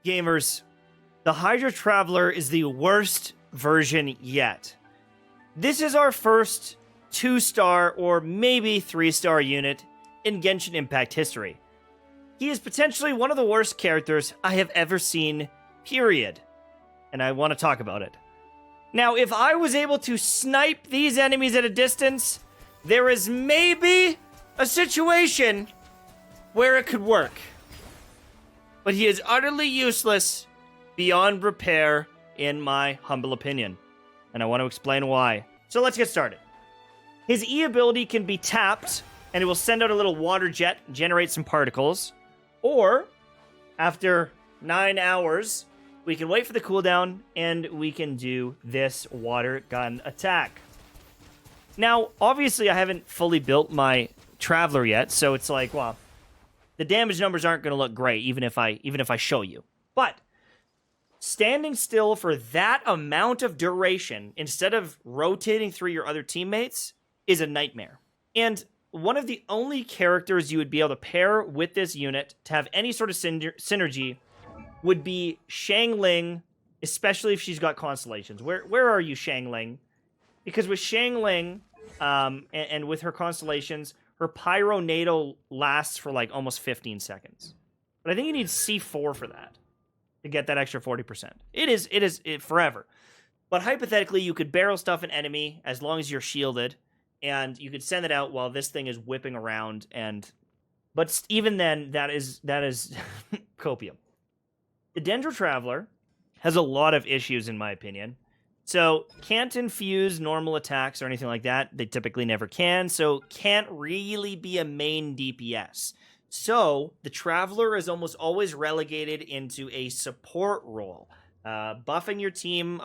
Gamers, the Hydra Traveler is the worst version yet. This is our first 2-star or maybe 3-star unit in Genshin Impact history. He is potentially one of the worst characters I have ever seen, period. And I want to talk about it. Now, if I was able to snipe these enemies at a distance, there is maybe a situation where it could work. But he is utterly useless beyond repair, in my humble opinion. And I want to explain why. So let's get started. His E ability can be tapped, and it will send out a little water jet, generate some particles. Or, after 9 hours, we can wait for the cooldown, and we can do this water gun attack. Now, obviously, I haven't fully built my Traveler yet, so it's like, well, the damage numbers aren't going to look great, even if I show you. But standing still for that amount of duration, instead of rotating through your other teammates, is a nightmare. And one of the only characters you would be able to pair with this unit to have any sort of synergy would be Xiangling, especially if she's got constellations. Where are you, Xiangling? Because with Xiangling, and with her constellations, her Pyronado lasts for like almost 15 seconds. But I think you need C4 for that to get that extra 40%. It is forever. But hypothetically, you could barrel stuff an enemy as long as you're shielded, and you could send it out while this thing is whipping around. But even then, that is copium. The Dendro Traveler has a lot of issues, in my opinion. So, can't infuse normal attacks or anything like that. They typically never can, so can't really be a main DPS. So, the Traveler is almost always relegated into a support role. Buffing your team,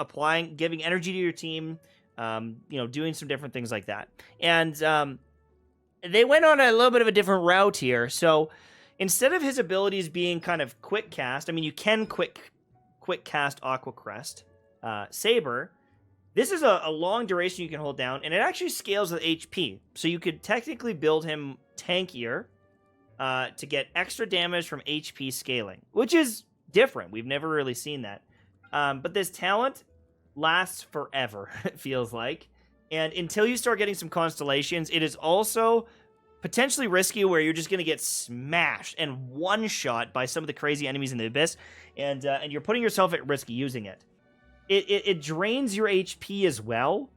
giving energy to your team, doing some different things like that. And they went on a little bit of a different route here. So, instead of his abilities being kind of quick cast, I mean, you can quick cast Aqua Crest, Saber. This is a long duration you can hold down, and it actually scales with HP. So you could technically build him tankier to get extra damage from HP scaling, which is different. We've never really seen that. But this talent lasts forever, it feels like. And until you start getting some constellations, it is also potentially risky where you're just going to get smashed and one-shot by some of the crazy enemies in the Abyss, and you're putting yourself at risk using it. It drains your HP as well,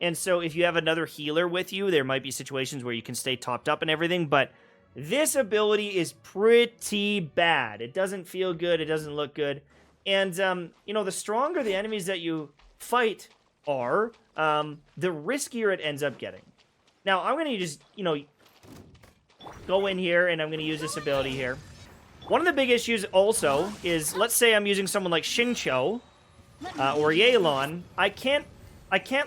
and so if you have another healer with you, there might be situations where you can stay topped up and everything, but this ability is pretty bad. It doesn't feel good, it doesn't look good, and, the stronger the enemies that you fight are, the riskier it ends up getting. Now, I'm going to just, go in here, and I'm going to use this ability here. One of the big issues also is, let's say I'm using someone like Xingqiu, or Yelan, I can't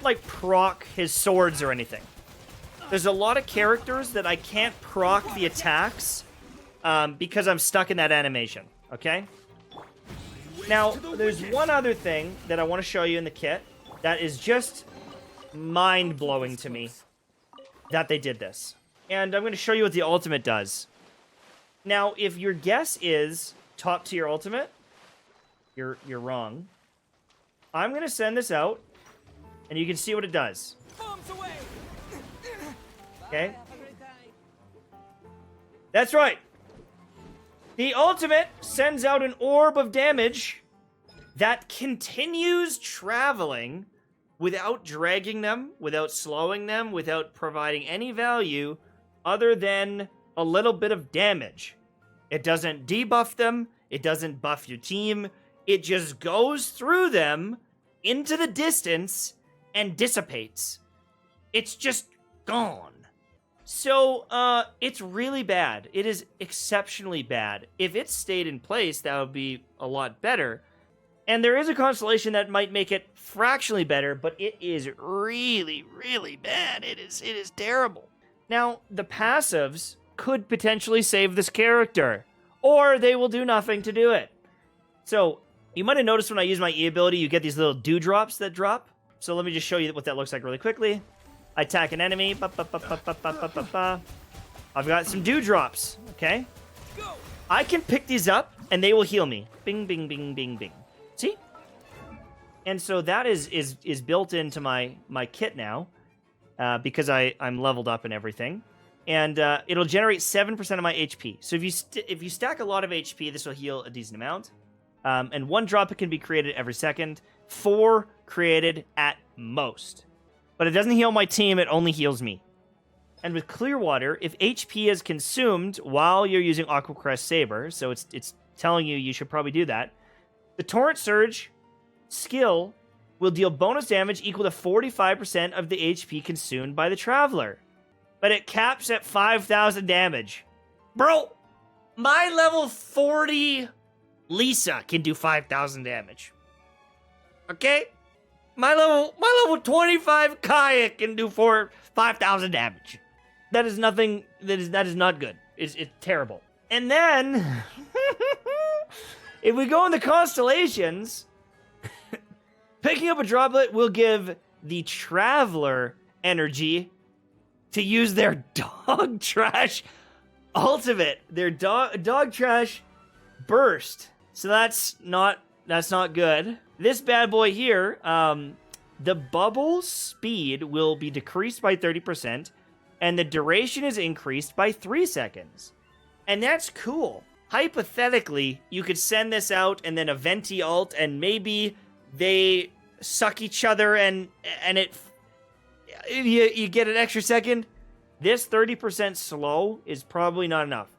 like proc his swords or anything. There's a lot of characters that I can't proc the attacks because I'm stuck in that animation, okay? Now, there's one other thing that I want to show you in the kit that is just mind-blowing to me that they did this. And I'm going to show you what the ultimate does. Now, if your guess is top tier ultimate, you're wrong. I'm going to send this out, and you can see what it does. Okay? That's right. The ultimate sends out an orb of damage that continues traveling without dragging them, without slowing them, without providing any value other than a little bit of damage. It doesn't debuff them. It doesn't buff your team. It just goes through them into the distance and dissipates. It's just gone. So, it's really bad. It is exceptionally bad. If it stayed in place, that would be a lot better. And there is a constellation that might make it fractionally better, but it is really, really bad. It is terrible. Now, the passives could potentially save this character, or they will do nothing to do it. So, you might have noticed when I use my E ability, you get these little dewdrops that drop. So let me just show you what that looks like really quickly. I attack an enemy. I've got some dewdrops, okay? I can pick these up and they will heal me. Bing, bing, bing, bing, bing. See? And so that is built into my kit now, because I'm leveled up and everything. And it'll generate 7% of my HP. So if you stack a lot of HP, this will heal a decent amount. And 1 drop it can be created every second. 4 created at most. But it doesn't heal my team, it only heals me. And with Clearwater, if HP is consumed while you're using Aqua Crest Saber, so it's telling you should probably do that, the Torrent Surge skill will deal bonus damage equal to 45% of the HP consumed by the Traveler. But it caps at 5,000 damage. Bro, my level 40 Lisa can do 5,000 damage. Okay? My level 25 Kaya can do 5,000 damage. That is nothing. That is not good. It's terrible. And then, if we go in the constellations, picking up a droplet will give the Traveler energy to use their dog trash ultimate, their dog trash burst. So that's not good. This bad boy here, the bubble speed will be decreased by 30%, and the duration is increased by 3 seconds. And that's cool. Hypothetically, you could send this out and then a Venti ult, and maybe they suck each other and you get an extra second. This 30% slow is probably not enough.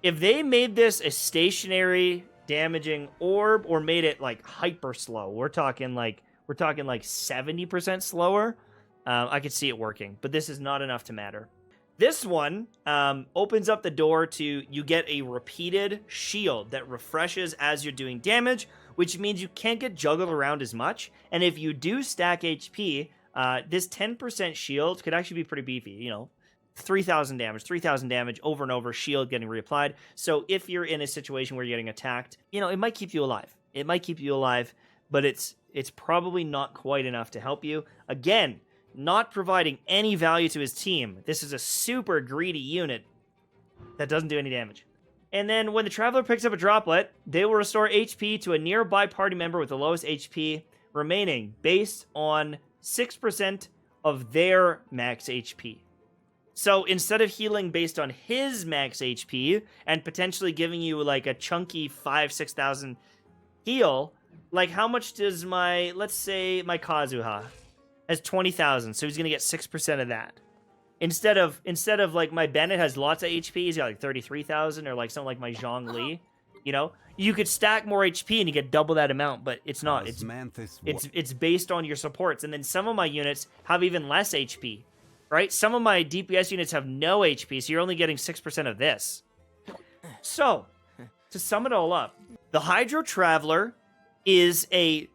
If they made this a stationary damaging orb or made it like hyper slow, we're talking like 70% slower, I could see it working, but this is not enough to matter. This one opens up the door to you get a repeated shield that refreshes as you're doing damage, which means you can't get juggled around as much. And if you do stack HP, this 10% shield could actually be pretty beefy. You know, 3,000 damage over and over, shield getting reapplied. So if you're in a situation where you're getting attacked, you know, it might keep you alive. But it's probably not quite enough to help you. Again, not providing any value to his team. This is a super greedy unit that doesn't do any damage. And then when the Traveler picks up a droplet, they will restore HP to a nearby party member with the lowest HP remaining based on 6% of their max HP. So instead of healing based on his max HP and potentially giving you like a chunky 5,000-6,000 heal, like how much does let's say my Kazuha has 20,000, so he's gonna get 6% of that. Instead of like my Bennett has lots of HP, he's got like 33,000, or like something like my Zhongli. You know, you could stack more HP and you get double that amount, but it's not. It's based on your supports, and then some of my units have even less HP, right? Some of my DPS units have no HP, so you're only getting 6% of this. So, to sum it all up, the Hydro Traveler is a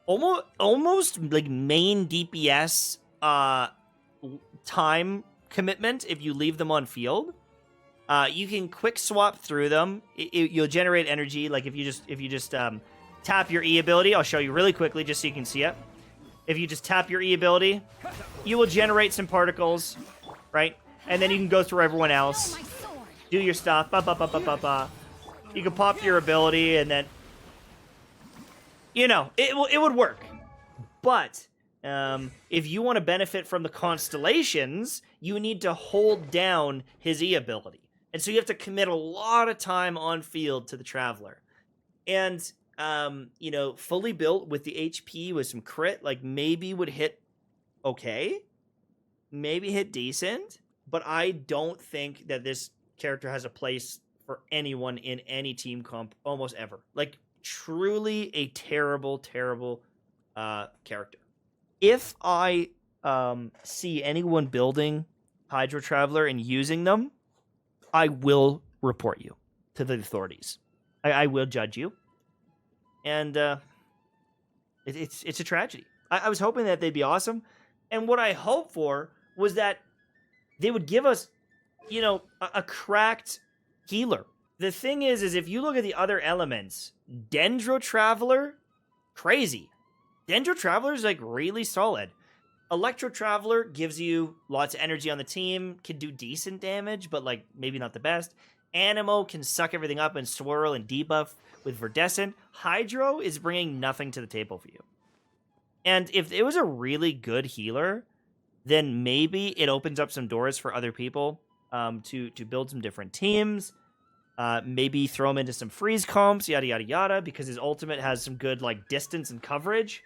almost like main DPS time commitment if you leave them on field. You can quick swap through them. You'll generate energy. Like if you just tap your E ability, I'll show you really quickly just so you can see it. If you just tap your E ability, you will generate some particles, right? And then you can go through everyone else, do your stuff. You can pop your ability, and then you know it would work. But if you want to benefit from the constellations, you need to hold down his E ability. And so you have to commit a lot of time on field to the Traveler. And, you know, fully built with the HP with some crit, like maybe would hit okay. Maybe hit decent. But I don't think that this character has a place for anyone in any team comp almost ever. Like, truly a terrible, terrible character. If I see anyone building Hydro Traveler and using them, I will report you to the authorities. I will judge you. And it's a tragedy. I was hoping that they'd be awesome. And what I hoped for was that they would give us, you know, a cracked healer. The thing is if you look at the other elements, Dendro Traveler, crazy. Dendro Traveler is like really solid. Electro Traveler gives you lots of energy on the team, can do decent damage, but like maybe not the best. Animo can suck everything up and swirl and debuff with Verdescent. Hydro is bringing nothing to the table for you. And if it was a really good healer, then maybe it opens up some doors for other people to build some different teams. Maybe throw him into some freeze comps, yada yada yada, because his ultimate has some good like distance and coverage.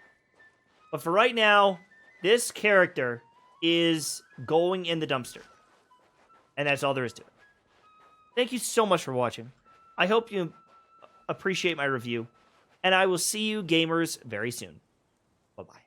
But for right now, this character is going in the dumpster. And that's all there is to it. Thank you so much for watching. I hope you appreciate my review. And I will see you gamers very soon. Bye-bye.